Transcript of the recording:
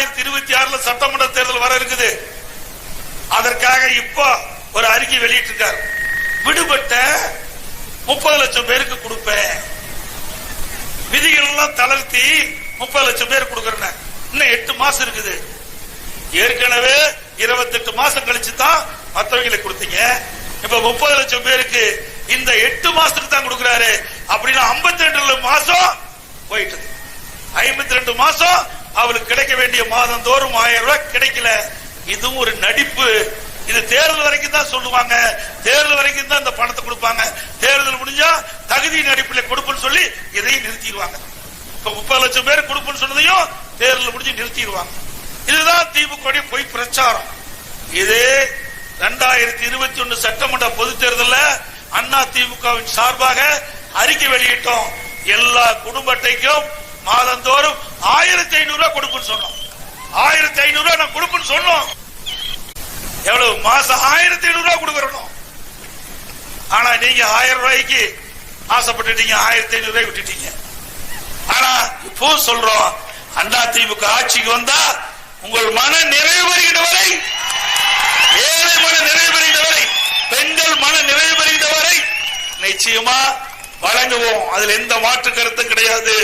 2026 சட்டமன்ற தேர்தல் வர இருக்குது. அதற்காக இப்ப ஒரு அறிக்கை வெளியிட்டிருக்கார். விடுபட்ட 30 லட்சம் பேருக்கு கொடுப்பேன், விதிகள் எல்லாம் தளர்த்தி 30 லட்சம் பேர் கொடுக்கறேன். இன்னும் 8 மாசம் இருக்குது. ஏற்கனவே 28 மாசம் கழிச்சு தான் மற்றவங்களுக்கு கொடுத்தீங்க. இப்ப 30 லட்சம் பேருக்கு இந்த 8 மாசத்துக்கு தான் கொடுக்கிறாரு. அப்படின்னா 52 மாசம் போயிட்டு 52 மாசம் அவளுக்கு கிடைக்க வேண்டிய மாதம் தோறும் 1000 ரூபாய் கிடைக்கல. இதுவும் ஒரு நடிப்பு. இது தேர்தல் வரைக்கும் தான் சொல்லுவாங்க, தேர்தல் வரைக்கும் தான் இந்த பணத்தை கொடுப்பாங்க. தேர்தல் முடிஞ்சா தகுதியின் அடிப்படையில் கொடுப்புன்னு சொல்லி இதையும் நிறுத்திடுவாங்க. இப்ப 30 லட்சம் பேர் கொடுப்புன்னு சொன்னதையும் தேர்தல் முடிஞ்சு நிறுத்திடுவாங்க. இதுதான் திமுக பொய் பிரச்சாரம். இது 2021 சட்டமன்ற பொதுத் தேர்தலில் அண்ணா திமுகவின் சார்பாக அறிக்கை வெளியிட்டோம். எல்லா குடும்ப அட்டைக்கும் மாதந்தோறும் 1500 ரூபாய் கொடுப்புன்னு சொன்னோம். 1500 ரூபாய் நான் கொடுப்புன்னு சொன்னோம். எவ்வளவு மாசம் 1500 ரூபாய் கொடுக்கறோம். ஆனா நீங்க 1000 ரூபாய்க்கு ஆசைப்பட்டுட்டீங்க, 1500 ரூபாய் விட்டுட்டீங்க. ஆனா இப்போ சொல்றோம், அண்ணா திமுக ஆட்சிக்கு வந்தா உங்கள் மன நிறைவு பெறுகிற வரை, ஏழை மன நிறைவு பெறுகிற வரை, பெண்கள் மன நிறைவு பெறுகிற வரை நிச்சயமா வழங்குவோம். அதுல எந்த மாற்று கருத்தும் கிடையாது.